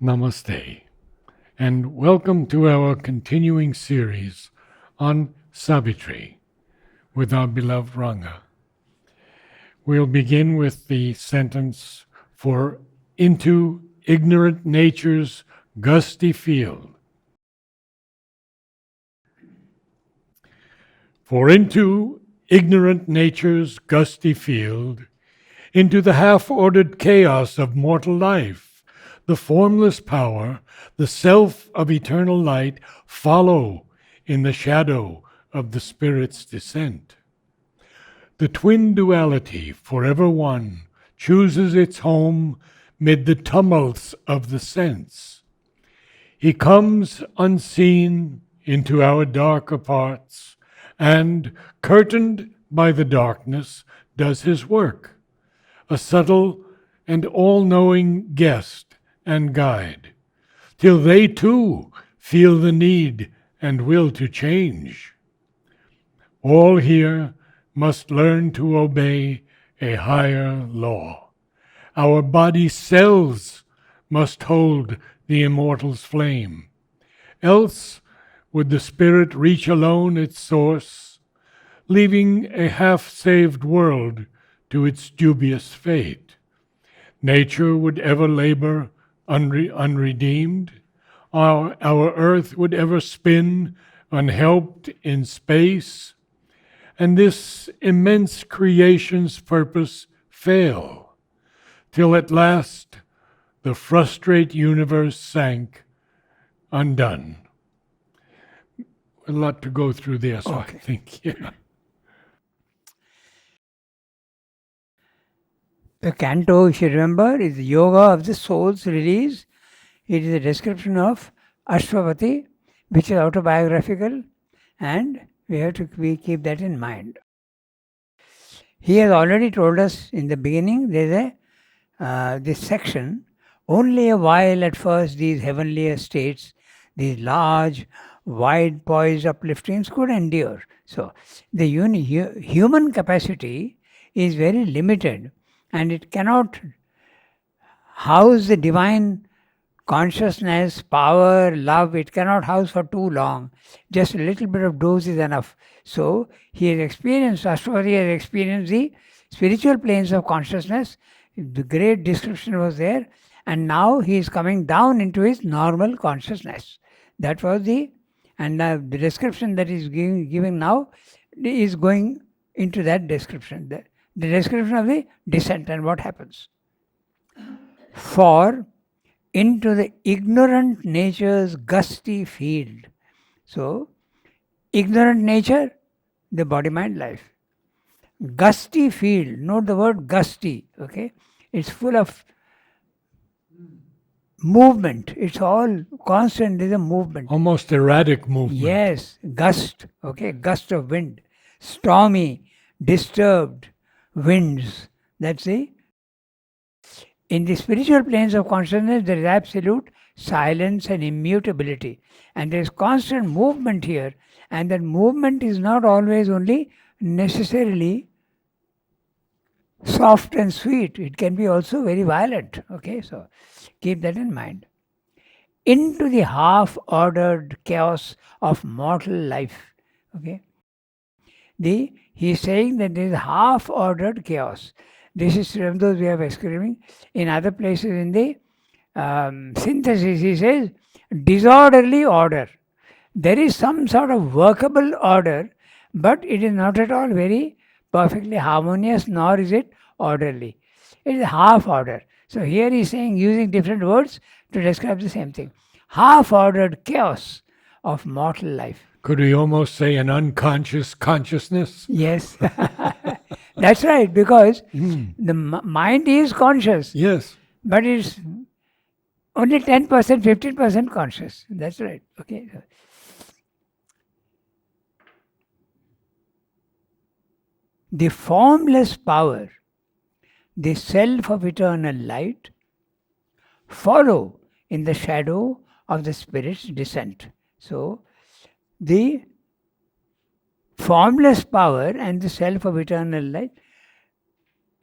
Namaste, and welcome to our continuing series on Savitri with our beloved Ranga. We'll begin with the sentence, "For into ignorant nature's gusty field." For into ignorant nature's gusty field, into the half-ordered chaos of mortal life, the formless power, the self of eternal light, follow in the shadow of the Spirit's descent. The twin duality, forever one, chooses its home mid the tumults of the sense. He comes unseen into our darker parts, and, curtained by the darkness, does his work, a subtle and all-knowing guest and guide, till they too feel the need and will to change. All here must learn to obey a higher law. Our body cells must hold the immortal's flame, else would the spirit reach alone its source, leaving a half-saved world to its dubious fate. Nature would ever labor unredeemed. Our earth would ever spin unhelped in space, and this immense creation's purpose fail, till at last the frustrate universe sank undone. A lot to go through there, so okay. I think, yeah. The Canto, if you remember, is the yoga of the soul's release. It is a description of Ashwapati, which is autobiographical, and we have to keep that in mind. He has already told us in the beginning, there is this section, only a while at first these heavenly states, these large, wide poised upliftings could endure. So the human capacity is very limited, and it cannot house the divine consciousness, power, love. It cannot house for too long. Just a little bit of dose is enough. So he has experienced, Ashwapati has experienced the spiritual planes of consciousness. The great description was there, and now he is coming down into his normal consciousness. That was the description that is giving now is going into that description. The description of the descent and what happens. For into the ignorant nature's gusty field. So, ignorant nature, the body-mind life. Gusty field, note the word gusty, okay? It's full of movement. It's all constant, there's a movement. Almost erratic movement. Yes, gust, okay, gust of wind. Stormy, disturbed winds. That's the. In the spiritual planes of consciousness, there is absolute silence and immutability. And there is constant movement here. And that movement is not always only necessarily soft and sweet. It can be also very violent. Okay, so keep that in mind. Into the half-ordered chaos of mortal life. Okay. He is saying that there is half-ordered chaos. This is from those we have experienced. In other places in the synthesis, he says, disorderly order. There is some sort of workable order, but it is not at all very perfectly harmonious, nor is it orderly. It is half order. So here he is saying, using different words to describe the same thing. Half-ordered chaos of mortal life. Could we almost say an unconscious consciousness? Yes. That's right, because the mind is conscious. Yes. But it's only 10%, 15% conscious. That's right. Okay. The formless power, the self of eternal light, follow in the shadow of the Spirit's descent. So, the formless power and the self of eternal light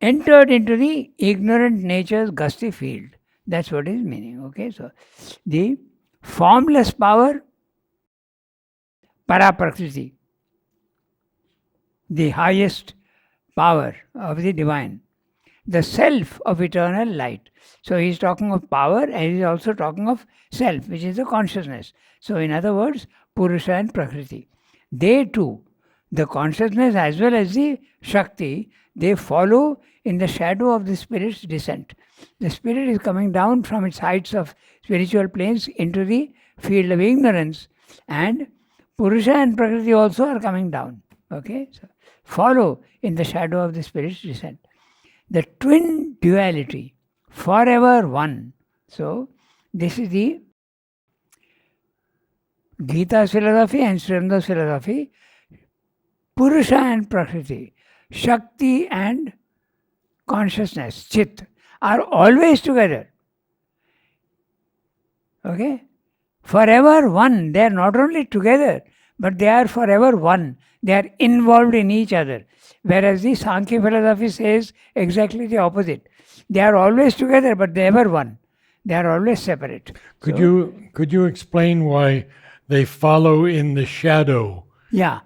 entered into the ignorant nature's gusty field. That's what is meaning. Okay, so the formless power, Paraprakriti, the highest power of the divine, the self of eternal light. So he is talking of power and he is also talking of self, which is the consciousness. So, in other words, Purusha and Prakriti. They too, the consciousness as well as the Shakti, they follow in the shadow of the spirit's descent. The spirit is coming down from its heights of spiritual planes into the field of ignorance, and Purusha and Prakriti also are coming down. Okay, so follow in the shadow of the spirit's descent. The twin duality, forever one. So, this is the Gita's philosophy and Sri Aurobindo philosophy. Purusha and Prakriti, Shakti and consciousness, Chit, are always together. Okay? Forever one. They are not only together, but they are forever one. They are involved in each other. Whereas the Sankhya philosophy says exactly the opposite. They are always together, but they are never one. They are always separate. Could you explain why they follow in the shadow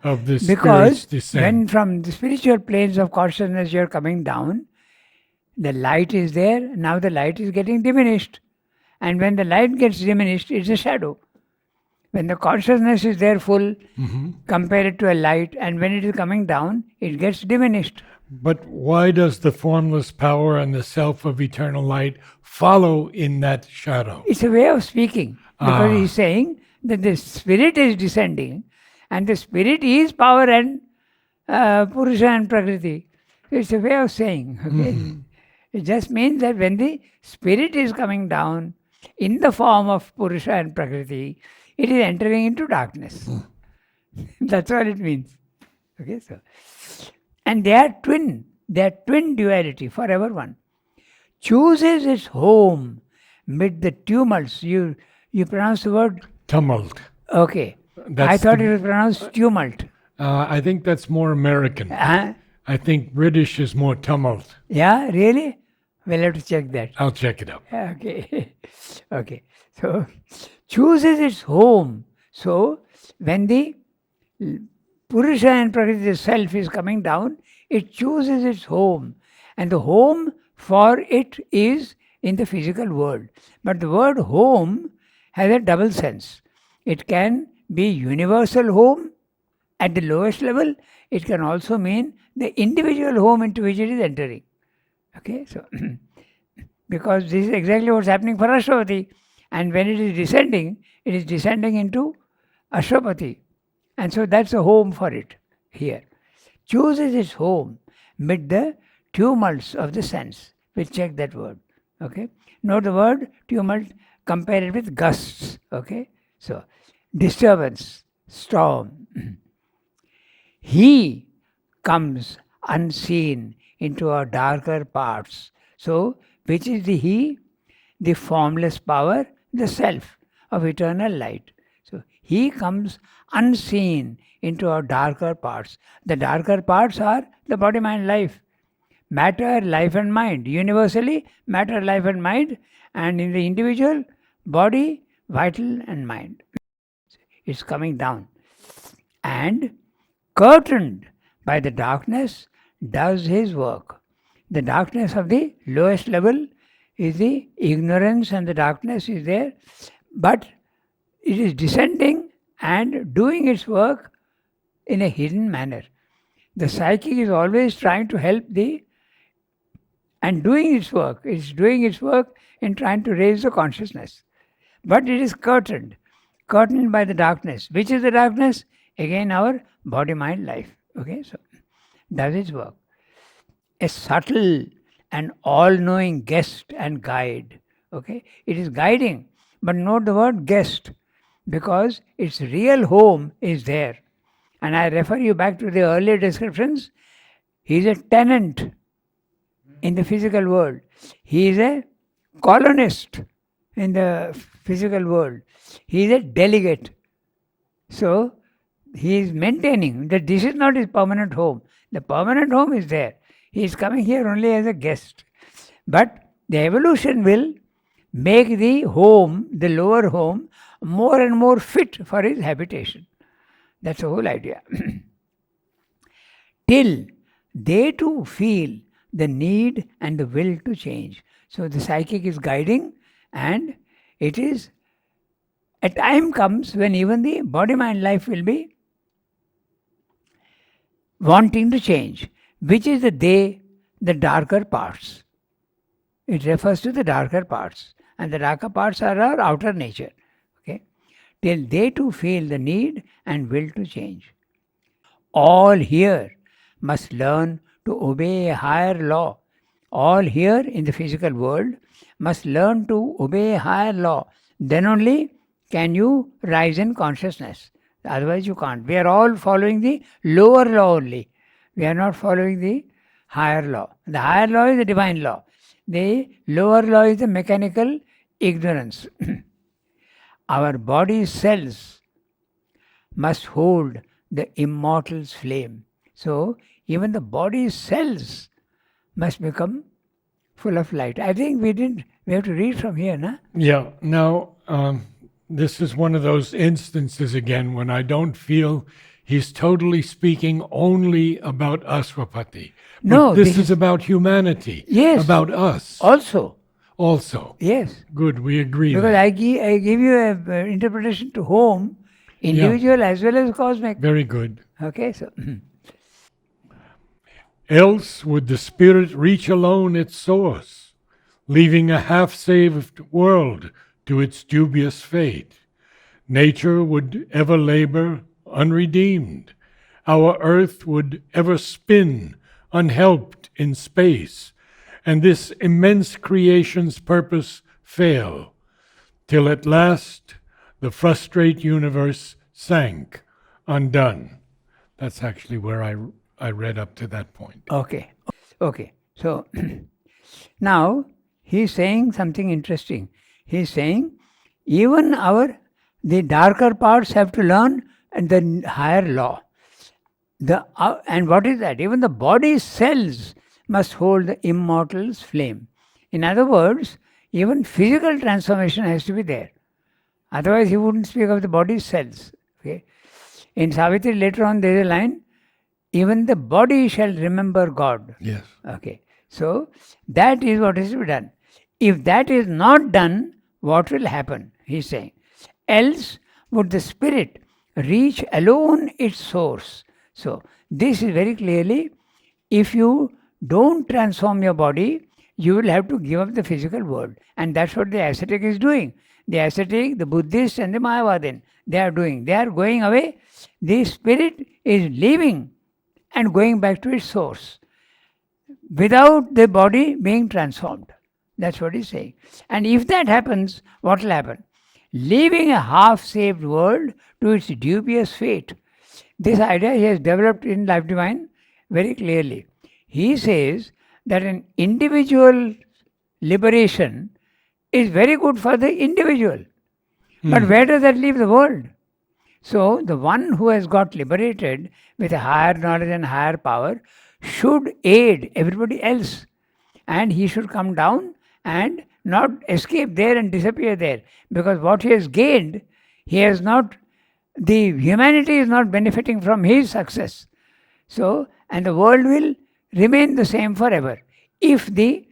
of the spirit's descent? When from the spiritual planes of consciousness you are coming down, the light is there. Now the light is getting diminished. And when the light gets diminished, it's a shadow. When the consciousness is there full, compare it to a light, and when it is coming down, it gets diminished. But why does the formless power and the self of eternal light follow in that shadow? It's a way of speaking. Because he's saying that the spirit is descending, and the spirit is power and Purusha and Prakriti. It's a way of saying. Okay? It just means that when the spirit is coming down in the form of Purusha and Prakriti, it is entering into darkness. That's all it means. Okay, so and they are twin duality, forever one. Chooses its home mid the tumults. You pronounce the word tumult. Okay. I thought it was pronounced tumult. I think that's more American. I think British is more tumult. Yeah, really? We'll have to check that. I'll check it out. Okay. Okay. So, chooses its home. So, when the Purusha and Prakriti, the self, is coming down, it chooses its home. And the home for it is in the physical world. But the word home has a double sense. It can be universal home at the lowest level. It can also mean the individual home into which it is entering. Okay, so because this is exactly what's happening for Ashwapati. And when it is descending into Ashwapati. And so that's a home for it here. Chooses its home mid the tumults of the sense. We'll check that word. Okay. Note the word tumult, compare it with gusts. Okay. So, disturbance, storm. He comes unseen into our darker parts. So, which is the He? The formless power, the self of eternal light. So, He comes unseen into our darker parts. The darker parts are the body, mind, life. Matter, life and mind. Universally, matter, life and mind. And in the individual, body, vital and mind. It's coming down. And curtained by the darkness does his work. The darkness of the lowest level is the ignorance, and the darkness is there. But it is descending and doing its work in a hidden manner. The psychic is always trying to help and doing its work. It's doing its work in trying to raise the consciousness. But it is curtained by the darkness. Which is the darkness? Again, our body, mind, life. Okay, so does its work. A subtle and all-knowing guest and guide. Okay, it is guiding, but note the word guest, because its real home is there. And I refer you back to the earlier descriptions. He is a tenant in the physical world. He is a colonist in the physical world. He is a delegate. So, he is maintaining that this is not his permanent home. The permanent home is there. He is coming here only as a guest. But the evolution will make the home, the lower home, more and more fit for his habitation. That's the whole idea. Till they too feel the need and the will to change. So the psychic is guiding, and it is a time comes when even the body mind life will be wanting to change, which is the darker parts. It refers to the darker parts, and the darker parts are our outer nature. Okay, till they too feel the need and will to change. All here must learn to obey a higher law. All here in the physical world must learn to obey a higher law. Then only can you rise in consciousness. Otherwise, you can't. We are all following the lower law only. We are not following the higher law. The higher law is the divine law. The lower law is the mechanical ignorance. Our body cells must hold the immortal's flame. So, even the body cells must become full of light. I think we have to read from here, na? Yeah. Now, this is one of those instances again when I don't feel he's totally speaking only about Aswapati. But No, this is about humanity. Yes. About us Also, also. yes. Good, we agree. Because then. I give you an interpretation to home, individual as well as cosmic. Very good. Okay, so Else would the spirit reach alone its source, leaving a half-saved world to its dubious fate. Nature would ever labor unredeemed. Our earth would ever spin unhelped in space, and this immense creation's purpose fail, till at last the frustrate universe sank, undone. That's actually where I read up to that point. okay. So now he's saying something interesting. He's saying even the darker parts have to learn the higher law. And what is that? Even the body cells must hold the immortal's flame. In other words, even physical transformation has to be there. Otherwise, he wouldn't speak of the body cells. Okay? In Savitri, later on, there is a line, even the body shall remember God. Yes. Okay. So, that is what is to be done. If that is not done, what will happen? He's saying. Else would the spirit reach alone its source. So, this is very clearly, if you don't transform your body, you will have to give up the physical world. And that's what the ascetic is doing. The ascetic, the Buddhist and the Mayavadin, they are doing. They are going away. The spirit is leaving and going back to its source without the body being transformed. That's what he's saying. And if that happens, what will happen? Leaving a half-saved world to its dubious fate. This idea he has developed in Life Divine very clearly. He says that an individual liberation is very good for the individual. But where does that leave the world? So, the one who has got liberated with a higher knowledge and higher power should aid everybody else. And he should come down and not escape there and disappear there. Because what he has gained, the humanity is not benefiting from his success. So, and the world will remain the same forever if the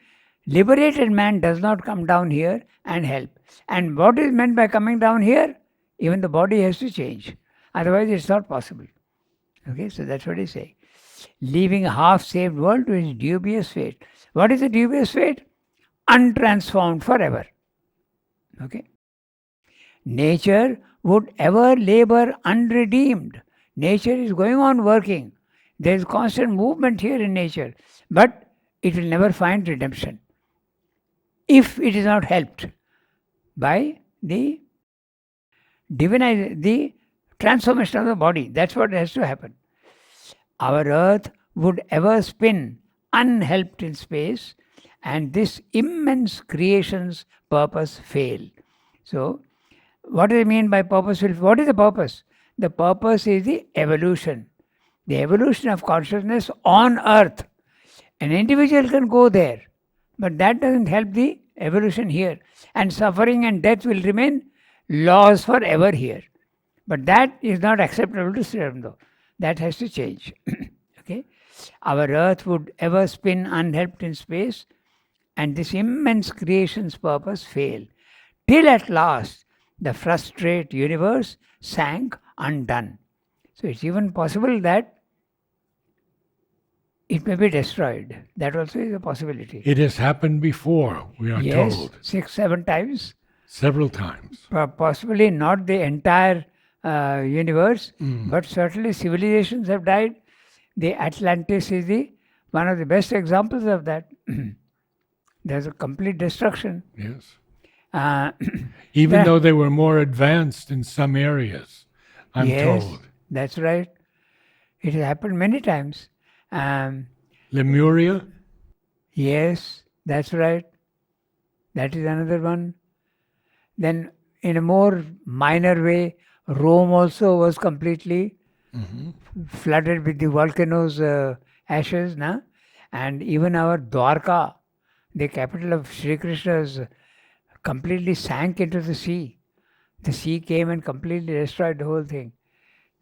liberated man does not come down here and help. And what is meant by coming down here? Even the body has to change. Otherwise, it's not possible. Okay, so that's what he's saying. Leaving a half-saved world to its dubious fate. What is the dubious fate? Untransformed forever. Okay. Nature would ever labor unredeemed. Nature is going on working. There is constant movement here in nature. But it will never find redemption if it is not helped by the transformation of the body. That's what has to happen. Our earth would ever spin unhelped in space, and this immense creation's purpose fail. So, what do they mean by purpose? What is the purpose? The purpose is the evolution of consciousness on earth. An individual can go there, but that doesn't help the evolution here, and suffering and death will remain laws forever here. But that is not acceptable to Sri Aurobindo. That has to change. Okay? Our earth would ever spin unhelped in space, and this immense creation's purpose fail, till at last the frustrate universe sank undone. So it's even possible that it may be destroyed. That also is a possibility. It has happened before, we are Yes, told. 6-7 times. Several times. Possibly not the entire universe, but certainly civilizations have died. The Atlantis is one of the best examples of that. There's a complete destruction. Yes. Uh, Even Yeah. though they were more advanced in some areas, I'm yes, told. that's right. It has happened many times. Lemuria? Yes, that's right. That is another one. Then, in a more minor way, Rome also was completely flooded with the volcanoes' ashes, na? And even our Dwarka, the capital of Sri Krishna's, completely sank into the sea. The sea came and completely destroyed the whole thing.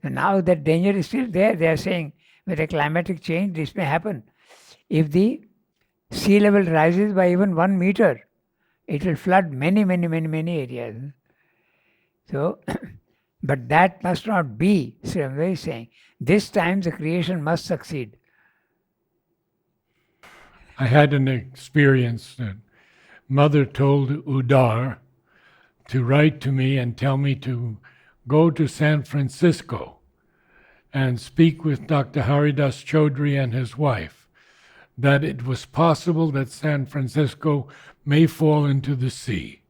And now that danger is still there. They are saying with a climatic change, this may happen. If the sea level rises by even 1 meter, it will flood many, many, many, many areas. So, but that must not be, Sri Aurobindo is saying. This time the creation must succeed. I had an experience that Mother told Udar to write to me and tell me to go to San Francisco and speak with Dr. Haridas Chaudhry and his wife, that it was possible that San Francisco may fall into the sea.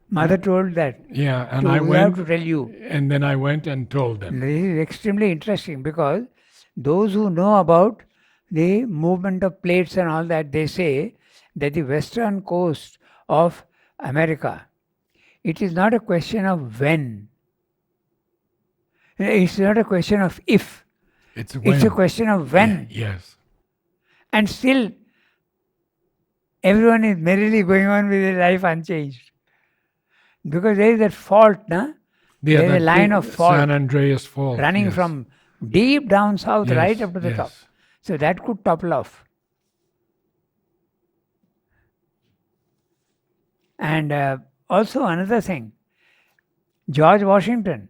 Mother told that. Yeah, and So I we have went, to tell you. and then I went and told them. This is extremely interesting because those who know about the movement of plates and all that, they say that the western coast of America, it is not a question of when. It's not a question of if. It's It's a question of when. Yes. And still, everyone is merrily going on with their life unchanged. Because there is that fault, na? Yeah, There is a that line big of fault San Andreas Fault. running yes. from deep down south Yes, right up to the yes. top. So that could topple off. And also another thing, George Washington,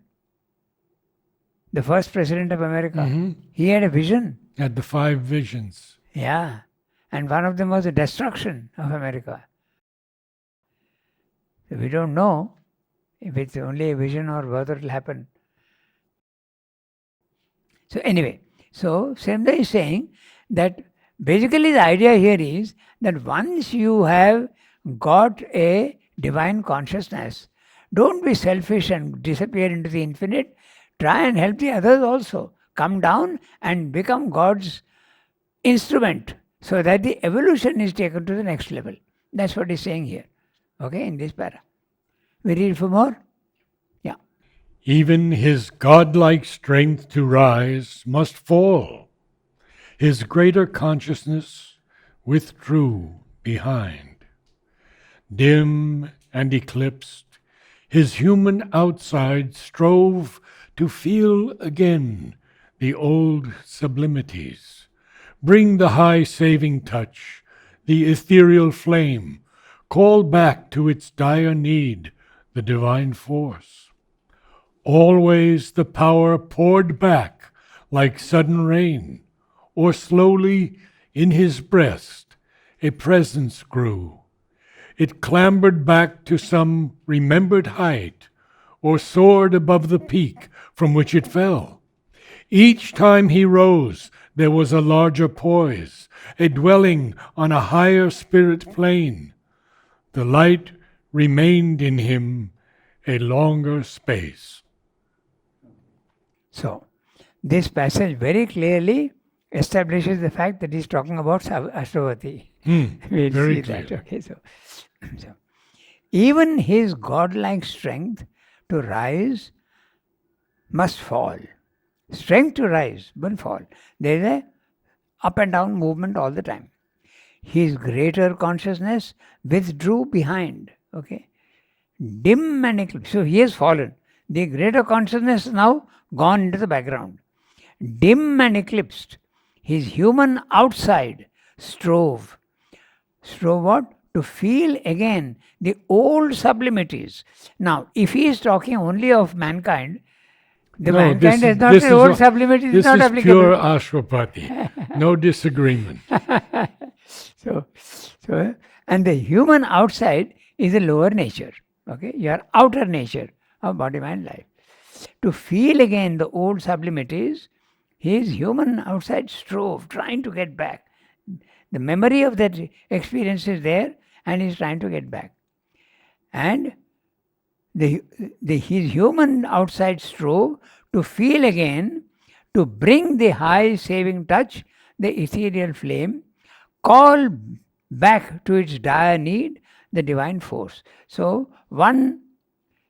the first president of America, he had a vision. Had the 5 visions. Yeah. And one of them was the destruction of America. So we don't know if it's only a vision or whether it will happen. So anyway, so Semda is saying that basically the idea here is that once you have got a divine consciousness, don't be selfish and disappear into the infinite. Try and help the others also. Come down and become God's instrument so that the evolution is taken to the next level. That's what he's saying here. Okay, in this para. We read for more? Yeah. Even his godlike strength to rise must fall. His greater consciousness withdrew behind. Dim and eclipsed, his human outside strove to feel again the old sublimities, bring the high saving touch, the ethereal flame, call back to its dire need the divine force. Always the power poured back like sudden rain, or slowly in his breast a presence grew. It clambered back to some remembered height, or soared above the peak from which it fell. Each time he rose, there was a larger poise, a dwelling on a higher spirit plane. The light remained in him a longer space. So, this passage very clearly establishes the fact that he's talking about Ashwati. We'll very see that. clear. Okay, so even his godlike strength to rise must fall. Strength to rise, but fall. There is a up and down movement all the time. his greater consciousness withdrew behind. Okay, dim and eclipsed. So he has fallen. The greater consciousness now gone into the background. Dim and eclipsed, his human outside strove. Strove what? To feel again the old sublimities. Now, if he is talking only of mankind, the No, mankind this has not this an is old a- sublimity, is this not is applicable. pure Ashwapati. No disagreement. So, and the human outside is a lower nature. Okay, your outer nature of body, mind, life. To feel again the old sublimities, his human outside strove, trying to get back. The memory of that experience is there, and he's trying to get back. And his human outside strove to feel again, to bring the high saving touch, the ethereal flame, call back to its dire need the divine force. So, one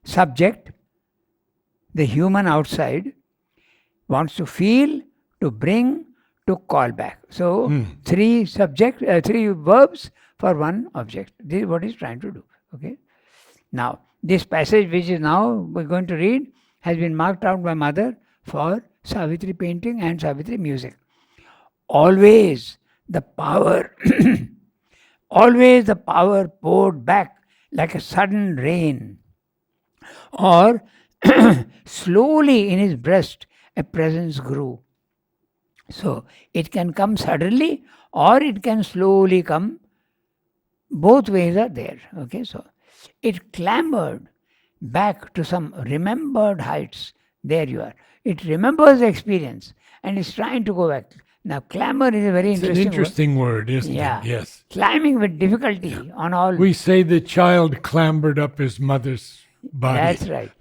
subject, the human outside, wants to feel, to bring, to call back. So, three verbs for one object. This is what he's trying to do. Okay. Now, this passage which is now we're going to read has been marked out by Mother for Savitri painting and Savitri music. Always the power, always the power poured back like a sudden rain, or slowly in his breast a presence grew. So it can come suddenly or it can slowly come. Both ways are there. Okay, so it clambered back to some remembered heights. There you are. It remembers the experience and is trying to go back. Now, clamber is a very It's an interesting interesting word, isn't Yeah. it? Yes. Climbing with difficulty on all. We say the child clambered up his mother's body. That's right.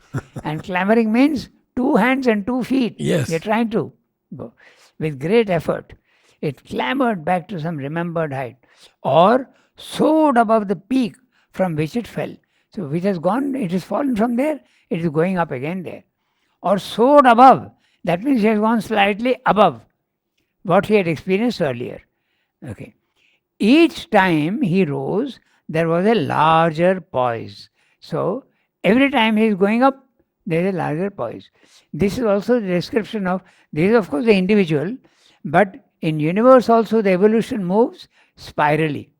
And clambering means 2 hands and 2 feet. Yes. You're trying to go with great effort. It clambered back to some remembered height or soared above the peak from which it fell. So, which has gone, it has fallen from there, it is going up again there. Or soared above. That means it has gone slightly above what he had experienced earlier. Okay. Each time he rose, there was a larger poise. So, every time he is going up, there is a larger poise. This is also the description of, this is of course the individual, but in universe also the evolution moves spirally.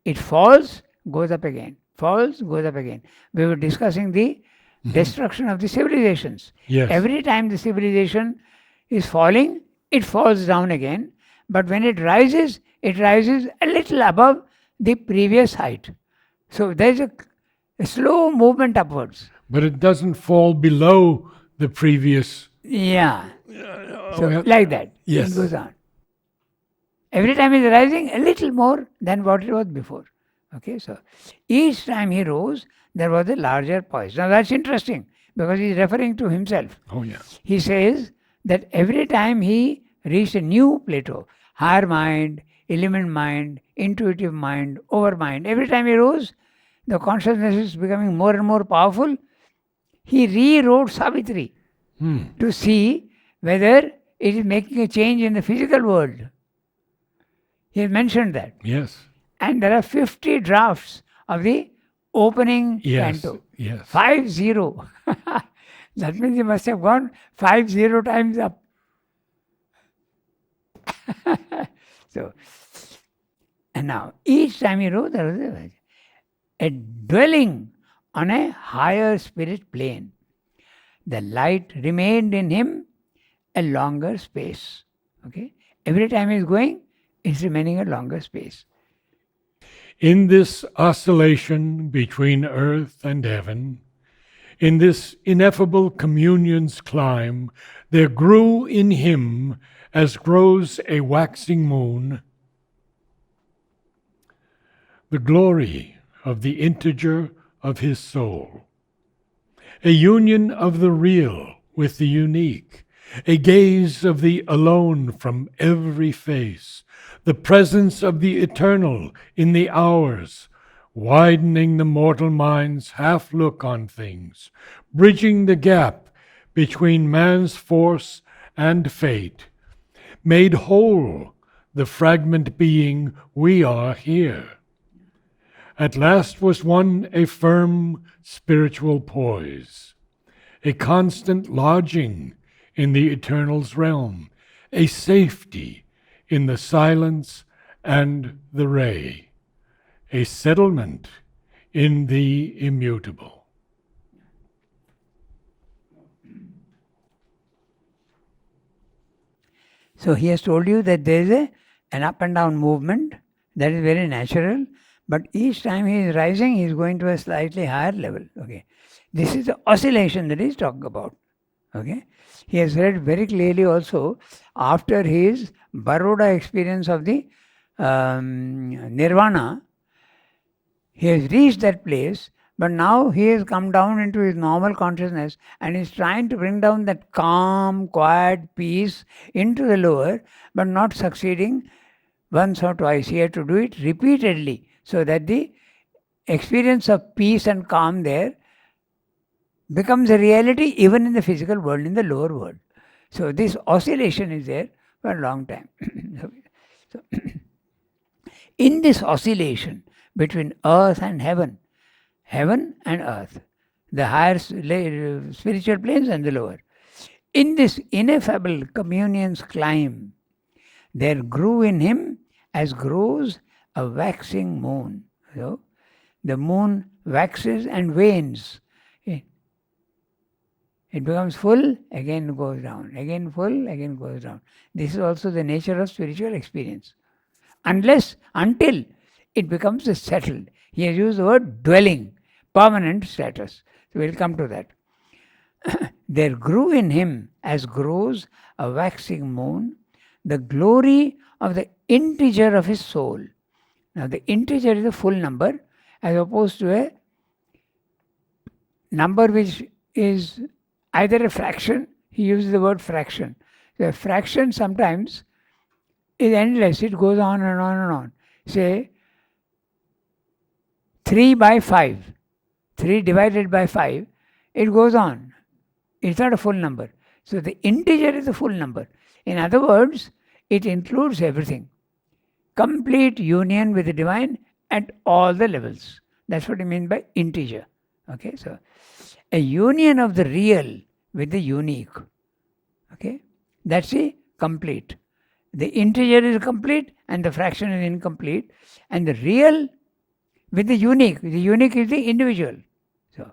It falls, goes up again. Falls, goes up again. We were discussing the destruction of the civilizations. Yes. Every time the civilization is falling, it falls down again. But when it rises a little above the previous height. So there is a slow movement upwards. But it doesn't fall below the previous. Yeah. So well, like that. yes. It goes on. Every time it's rising a little more than what it was before. Okay, so each time he rose, there was a larger poise. Now that's interesting because he's referring to himself. Oh, yeah. He says that every time he reached a new plateau, higher mind, illumined mind, intuitive mind, overmind, every time he rose, the consciousness is becoming more and more powerful. He rewrote Savitri to see whether it is making a change in the physical world. He has mentioned that. Yes. And there are 50 drafts of the opening Yes. canto. Yes. 50. That means he must have gone 50 times up. So, and now each time he wrote, there was a dwelling on a higher spirit plane. The light remained in him a longer space. Okay? Every time he's going, it's remaining a longer space. In this oscillation between earth and heaven, in this ineffable communion's climb, there grew in him, as grows a waxing moon, the glory of the integer of his soul, a union of the real with the unique, a gaze of the alone from every face, the presence of the eternal in the hours, widening the mortal mind's half look on things, bridging the gap between man's force and fate, made whole the fragment being we are here. At last was won a firm spiritual poise, a constant lodging in the Eternal's realm, a safety in the silence and the ray, a settlement in the immutable. So he has told you that there is an up and down movement that is very natural, but each time he is rising, he is going to a slightly higher level. Okay, this is the oscillation that he is talking about. Okay, he has read very clearly also after his Baroda experience of the Nirvana. He has reached that place, but now he has come down into his normal consciousness and is trying to bring down that calm, quiet peace into the lower, but not succeeding once or twice. He had to do it repeatedly so that the experience of peace and calm there becomes a reality even in the physical world, in the lower world. So this oscillation is there for a long time. So, in this oscillation between earth and heaven and earth, the higher spiritual planes and the lower, in this ineffable communion's climb, there grew in him as grows a waxing moon. So, the moon waxes and wanes. It becomes full, again goes down. Again full, again goes down. This is also the nature of spiritual experience. Until it becomes settled. He has used the word dwelling, permanent status. So we'll come to that. There grew in him, as grows a waxing moon, the glory of the integer of his soul. Now the integer is a full number as opposed to a number which is either a fraction. He uses the word fraction. So a fraction sometimes is endless. It goes on and on and on. Say 3 by 5. 3 divided by 5. It goes on. It's not a full number. So the integer is a full number. In other words, it includes everything. Complete union with the divine at all the levels. That's what I mean by integer. Okay, so a union of the real with the unique. Okay, that's the complete. The integer is complete and the fraction is incomplete, and the real with the unique. The unique is the individual. So,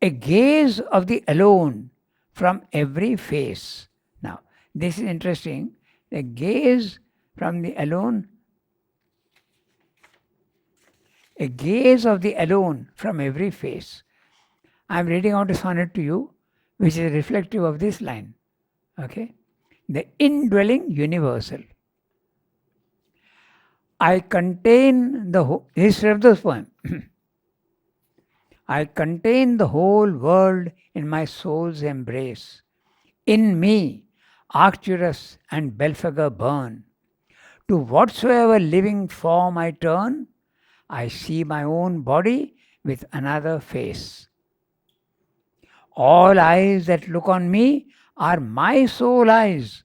a gaze of the alone from every face. Now, this is interesting. A gaze from the alone. A gaze of the alone from every face. I am reading out a sonnet to you, which is reflective of this line. Okay? The indwelling universal. I contain the whole. This is Shrevda's poem. I contain the whole world in my soul's embrace. In me, Arcturus and Belphegor burn. To whatsoever living form I turn, I see my own body with another face. All eyes that look on me are my soul eyes.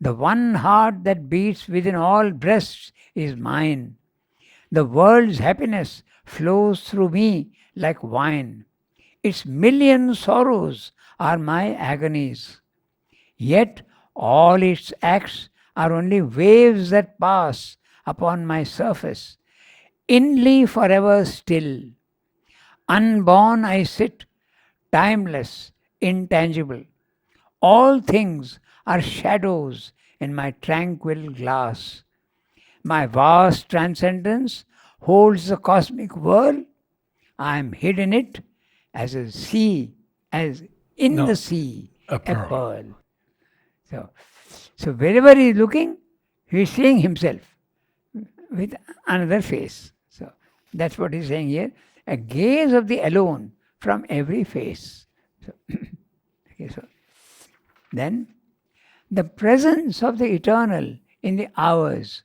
The one heart that beats within all breasts is mine. The world's happiness flows through me like wine. Its million sorrows are my agonies. Yet all its acts are only waves that pass upon my surface. Inly forever still. Unborn I sit, timeless, intangible. All things are shadows in my tranquil glass. My vast transcendence holds the cosmic world. I am hid in it as a sea, as in the sea, a pearl. So wherever he is looking, he is seeing himself with another face. So that's what he's saying here. A gaze of the alone from every face. So, so then the presence of the eternal in the hours.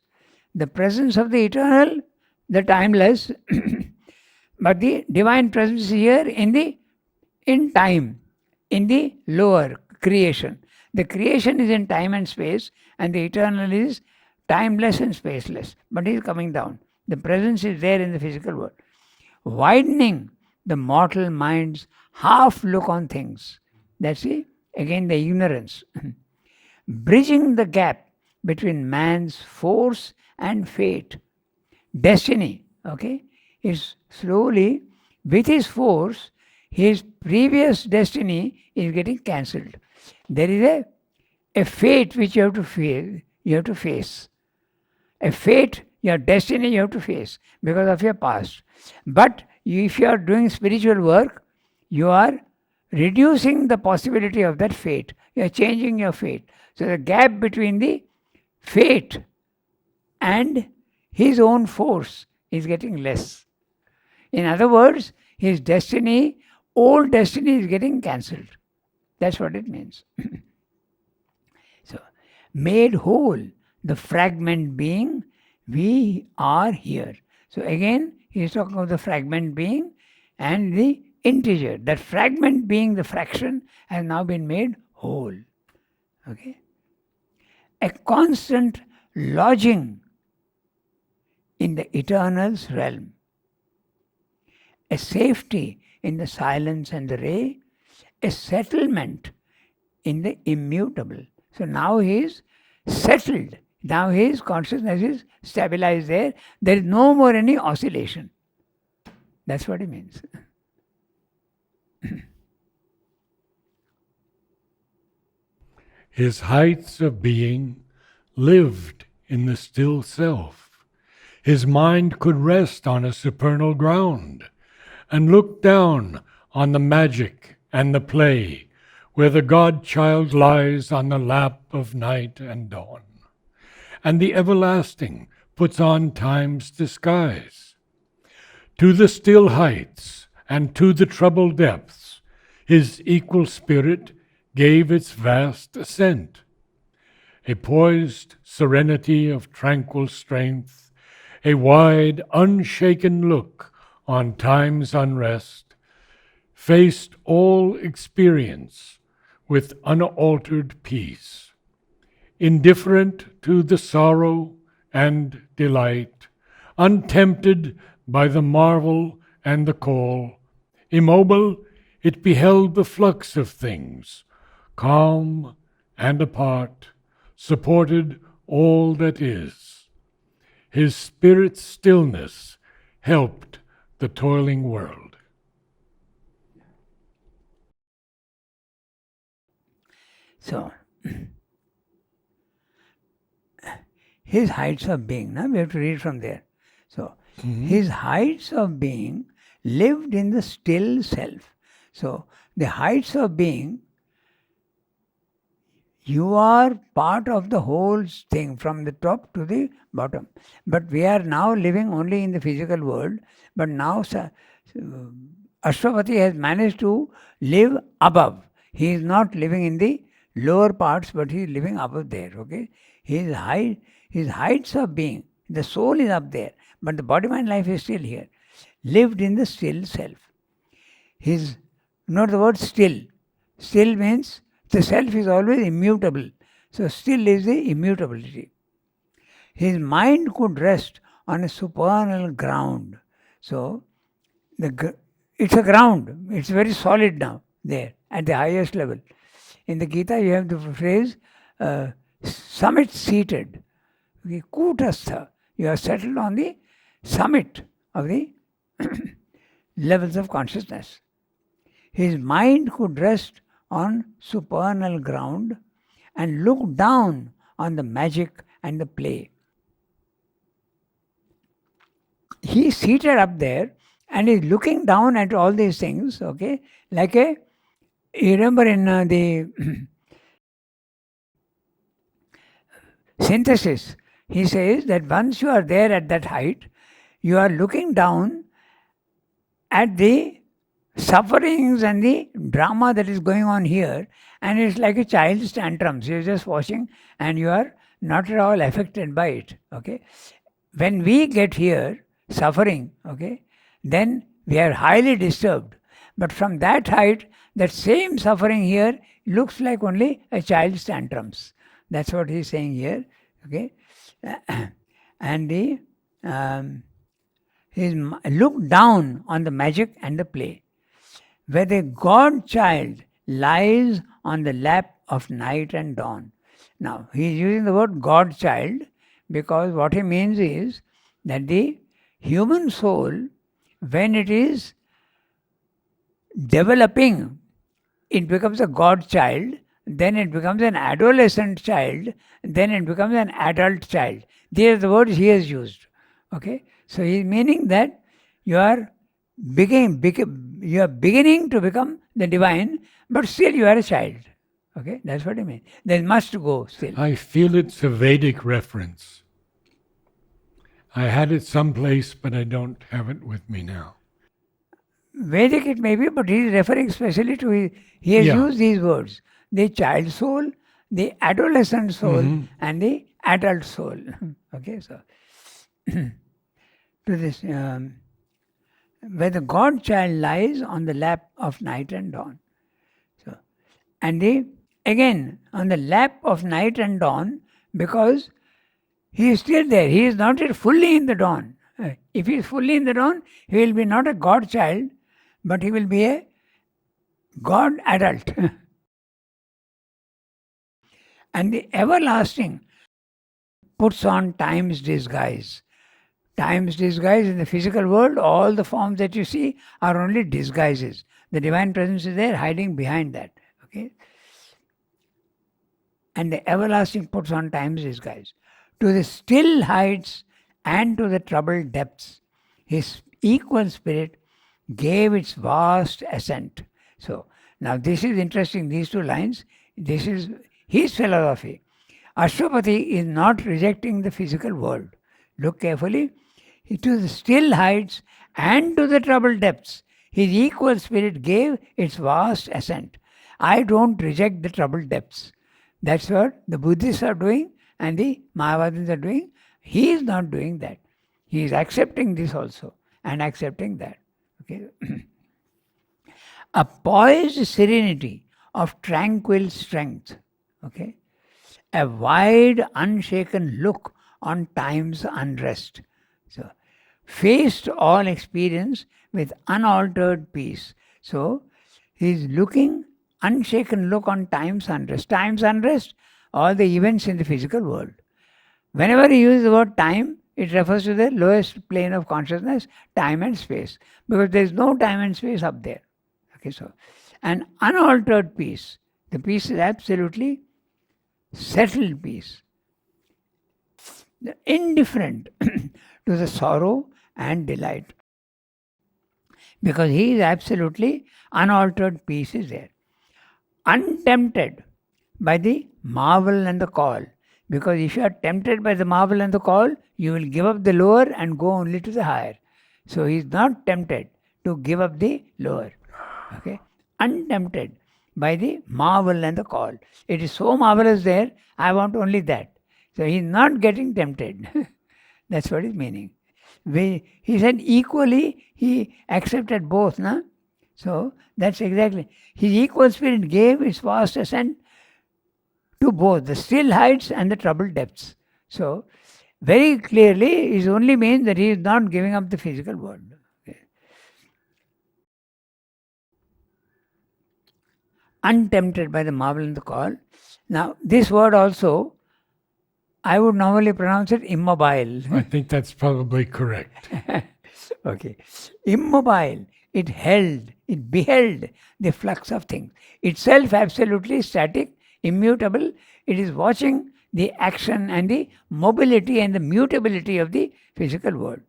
The presence of the eternal, the timeless, but the divine presence here in time, in the lower creation. The creation is in time and space, and the eternal is timeless and spaceless, but he is coming down. The presence is there in the physical world. Widening the mortal mind's half look on things. That's it. Again, the ignorance. Bridging the gap between man's force and fate. Destiny, okay, is slowly, with his force, his previous destiny is getting cancelled. There is a fate which you have to face. You have to face. A fate, your destiny you have to face because of your past. But if you are doing spiritual work, you are reducing the possibility of that fate. You are changing your fate. So the gap between the fate and his own force is getting less. In other words, his destiny, old destiny is getting cancelled. That's what it means. So, made whole, the fragment being, we are here. So again, he is talking of the fragment being and the integer. That fragment being, the fraction, has now been made whole. Okay? A constant lodging in the eternal's realm. A safety in the silence and the ray. A settlement in the immutable. So now he is settled. Now his consciousness is stabilized there. There is no more any oscillation. That's what it means. His heights of being lived in the still self. His mind could rest on a supernal ground and look down on the magic and the play where the God-child lies on the lap of night and dawn, and the everlasting puts on time's disguise. To the still heights and to the troubled depths, his equal spirit gave its vast ascent. A poised serenity of tranquil strength, a wide, unshaken look on time's unrest, faced all experience with unaltered peace, indifferent to the sorrow and delight, untempted by the marvel and the call, immobile, it beheld the flux of things, calm and apart, supported all that is. His spirit's stillness helped the toiling world. So, his heights of being, now we have to read from there. So, his heights of being lived in the still self. So, the heights of being, you are part of the whole thing from the top to the bottom. But we are now living only in the physical world. But now Ashwapati has managed to live above. He is not living in the lower parts, but he is living above there. Okay, his heights of being, the soul is up there, but the body, mind, life is still here. Lived in the still self. Note the word still. Still means the self is always immutable. So still is the immutability. His mind could rest on a supernal ground. So it's a ground. It's very solid now there at the highest level. In the Gita, you have the phrase summit seated. Okay, Kutastha. You are settled on the summit of the levels of consciousness. His mind could rest on supernal ground and look down on the magic and the play. He is seated up there and is looking down at all these things, okay, like you remember in the synthesis, he says that once you are there at that height, you are looking down at the sufferings and the drama that is going on here, and it's like a child's tantrums. You're just watching and you are not at all affected by it. Okay, when we get here suffering, okay, then we are highly disturbed. But from that height, that same suffering here looks like only a child's tantrums. That's what he's saying here. Okay, and he looked down on the magic and the play, where the God child lies on the lap of night and dawn. Now, he is using the word God child because what he means is that the human soul, when it is developing, it becomes a God child, then it becomes an adolescent child, then it becomes an adult child. These are the words he has used. Okay, so he is meaning that you are you are beginning to become the divine, but still you are a child. Okay, that's what I mean. There must go still. I feel it's a Vedic reference. I had it someplace, but I don't have it with me now. Vedic it may be, but he is referring specially to he has Yeah. used these words: the child soul, the adolescent soul, and the adult soul. Okay, so to this, where the God child lies on the lap of night and dawn. So, and again on the lap of night and dawn, because he is still there. He is not yet fully in the dawn. If he is fully in the dawn, he will be not a God child, but he will be a God adult. And the everlasting puts on time's disguise. Time's disguise in the physical world, all the forms that you see are only disguises. The divine presence is there hiding behind that. Okay? And the everlasting puts on time's disguise. To the still heights and to the troubled depths, his equal spirit gave its vast ascent. So, now this is interesting, these two lines. This is his philosophy. Ashwapati is not rejecting the physical world. Look carefully. To the still heights and to the troubled depths, his equal spirit gave its vast ascent. I don't reject the troubled depths. That's what the Buddhists are doing and the Mayavadis are doing. He is not doing that. He is accepting this also and accepting that. Okay. A poised serenity of tranquil strength. Okay. A wide, unshaken look on time's unrest. So, faced all experience with unaltered peace. So, he is looking, unshaken look on time's unrest. Time's unrest, all the events in the physical world. Whenever he uses the word time, it refers to the lowest plane of consciousness, time and space, because there is no time and space up there. Okay, so, an unaltered peace. The peace is absolutely settled peace. Indifferent to the sorrow and delight. Because he is absolutely unaltered peace is there. Untempted by the marvel and the call. Because if you are tempted by the marvel and the call, you will give up the lower and go only to the higher. So he is not tempted to give up the lower. Okay? Untempted by the marvel and the call. It is so marvelous there, I want only that. So he is not getting tempted. That's what his meaning. He said equally he accepted both. Na? So that's exactly. His equal spirit gave its vast ascent to both the still heights and the troubled depths. So very clearly it only means that he is not giving up the physical world. Okay. Untempted by the marvel and the call. Now this word also, I would normally pronounce it immobile. I think that's probably correct. Okay. Immobile. It beheld the flux of things. Itself absolutely static, immutable. It is watching the action and the mobility and the mutability of the physical world.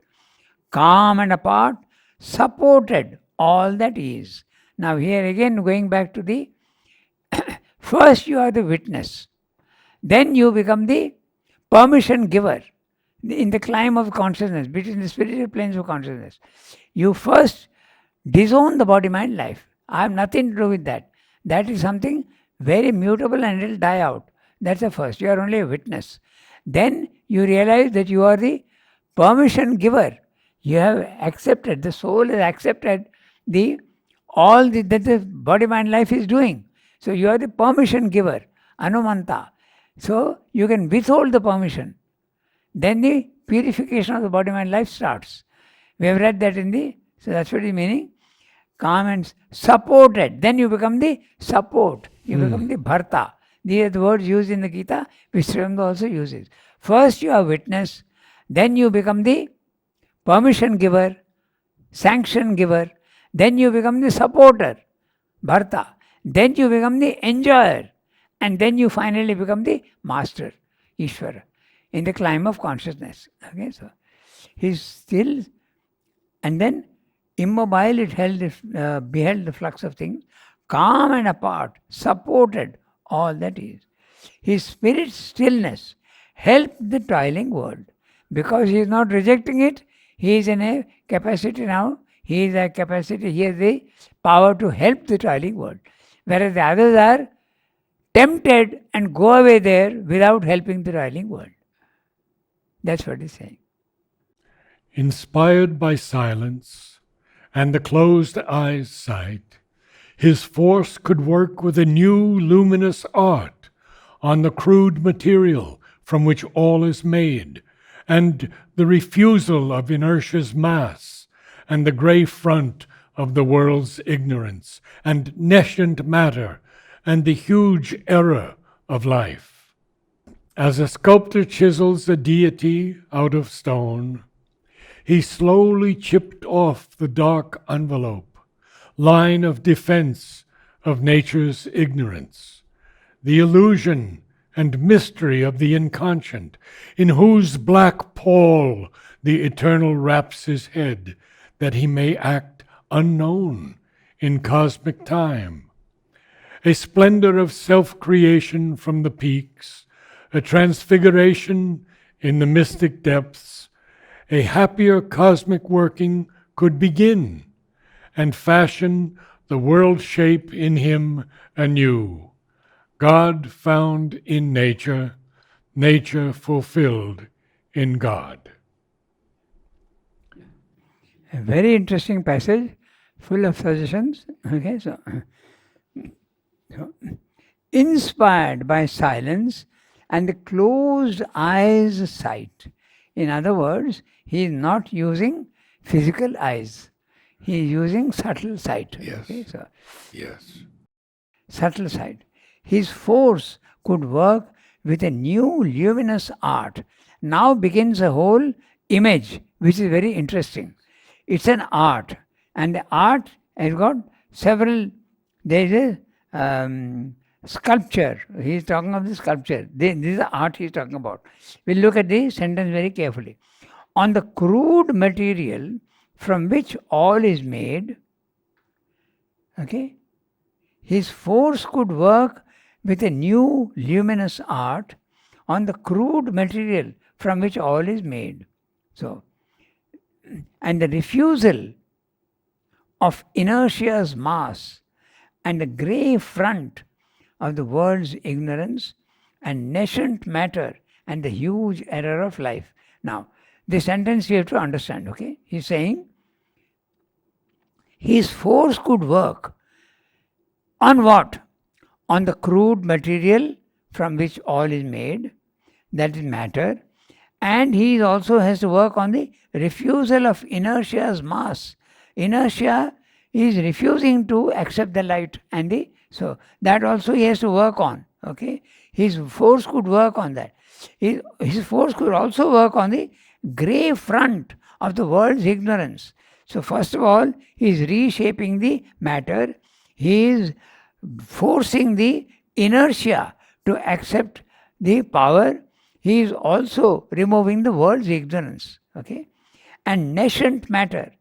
Calm and apart, supported all that is. Now here again going back to the first you are the witness. Then you become the permission giver in the climb of consciousness, between the spiritual planes of consciousness. You first disown the body-mind life. I have nothing to do with that. That is something very mutable and it will die out. That's the first. You are only a witness. Then you realize that you are the permission giver. You have accepted, the soul has accepted all that the body-mind life is doing. So you are the permission giver, Anumanta. So you can withhold the permission. Then the purification of the body, mind, life starts. We have read that in the, so that's what is meaning. Calm and supported. Then you become the support. You become the bharta. These are the words used in the Gita, which Srimad also uses. First you are witness, then you become the permission giver, sanction giver, then you become the supporter, bharta, then you become the enjoyer, and then you finally become the master, Ishvara, in the climb of consciousness. Okay, so he's still, and then immobile it beheld the flux of things, calm and apart, supported all that is. His spirit's stillness helped the toiling world. Because he is not rejecting it, he is in a capacity now, he has the power to help the toiling world. Whereas the others are tempted and go away there without helping the toiling world. That's what he's saying. Inspired by silence and the closed eye's sight, his force could work with a new luminous art on the crude material from which all is made, and the refusal of inertia's mass, and the grey front of the world's ignorance, and nescient matter, and the huge error of life. As a sculptor chisels a deity out of stone, he slowly chipped off the dark envelope, line of defense of nature's ignorance, the illusion and mystery of the inconscient, in whose black pall the eternal wraps his head, that he may act unknown in cosmic time. A splendor of self-creation from the peaks, a transfiguration in the mystic depths, a happier cosmic working could begin, and fashion the world shape in him anew. God found in nature, nature fulfilled in God. A very interesting passage, full of suggestions. Okay, so inspired by silence and the closed eyes sight. In other words, he is not using physical eyes. He is using subtle sight. Yes. Okay, so Yes. subtle sight. His force could work with a new luminous art. Now begins a whole image, which is very interesting. It's an art, and the art has got several. There is a sculpture. He is talking of the sculpture. This is the art he is talking about. We'll look at the sentence very carefully. On the crude material from which all is made, okay, his force could work with a new luminous art on the crude material from which all is made. So, and the refusal of inertia's mass and the grey front of the world's ignorance and nascent matter and the huge error of life. Now, this sentence you have to understand, okay? He's saying his force could work on what? On the crude material from which all is made, that is matter, and he also has to work on the refusal of inertia's mass. Inertia is refusing to accept the light, and so that also he has to work on. Okay, his force could work on that. His force could also work on the grey front of the world's ignorance. So first of all, he is reshaping the matter. He is forcing the inertia to accept the power. He is also removing the world's ignorance. Okay, and nascent matter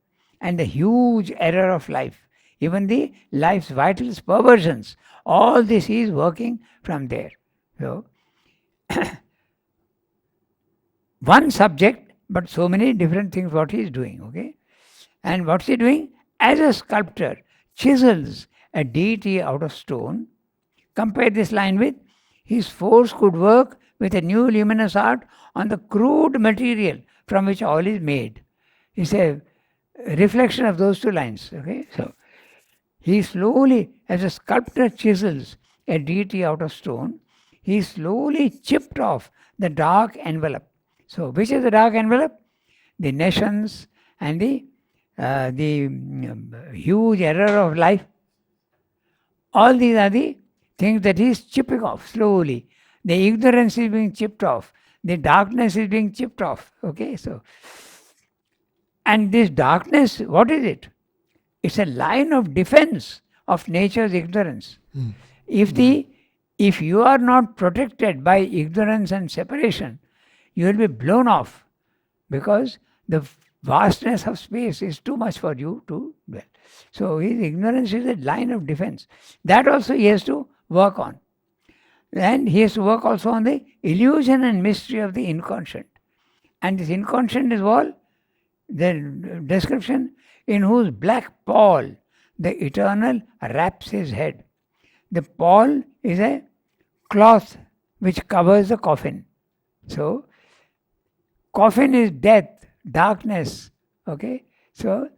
and the huge error of life, even the life's vital perversions, all this he is working from there. So, one subject, but so many different things what he is doing. Okay, and what's he doing? As a sculptor chisels a deity out of stone. Compare this line with his force could work with a new luminous art on the crude material from which all is made. It's a reflection of those two lines. Okay, so he slowly, as a sculptor chisels a deity out of stone, he slowly chipped off the dark envelope. So, which is the dark envelope? The nations and the huge error of life. All these are the things that he is chipping off slowly. The ignorance is being chipped off. The darkness is being chipped off. Okay, so and this darkness, what is it? It's a line of defense of nature's ignorance. If you are not protected by ignorance and separation, you will be blown off because the vastness of space is too much for you to dwell. So his ignorance is a line of defense. That also he has to work on. And he has to work also on the illusion and mystery of the inconscient. And this inconscient is what? The description, in whose black pall the eternal wraps his head. The pall is a cloth which covers the coffin. So, coffin is death, darkness. Okay? So,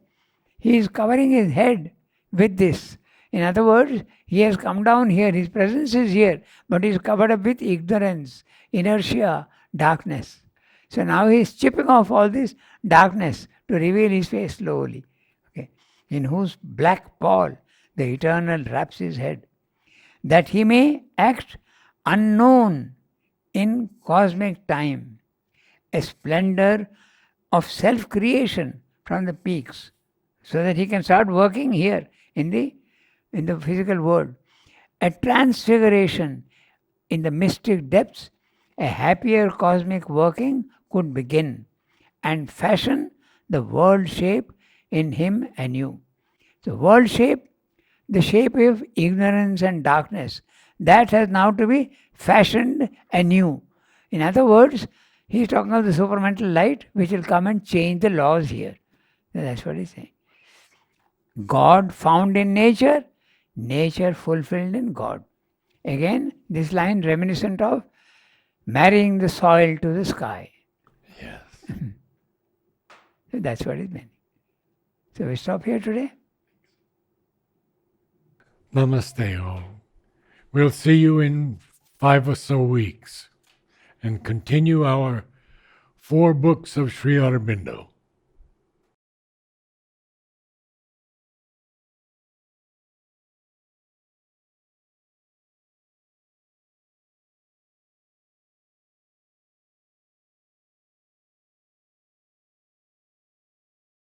he is covering his head with this. In other words, he has come down here, his presence is here, but he is covered up with ignorance, inertia, darkness. So now he is chipping off all this darkness to reveal his face slowly. Okay? In whose black pall the eternal wraps his head, that he may act unknown in cosmic time, a splendor of self-creation from the peaks, so that he can start working here in the physical world. A transfiguration in the mystic depths, a happier cosmic working could begin and fashion the world shape in him anew. The world shape, the shape of ignorance and darkness, that has now to be fashioned anew. In other words, he is talking of the supramental light which will come and change the laws here. That's what he's saying. God found in nature, nature fulfilled in God. Again, this line reminiscent of marrying the soil to the sky. Yes. So that's what it meant. So we stop here today. Namaste all. We'll see you in 5 or so weeks and continue our 4 books of Sri Aurobindo.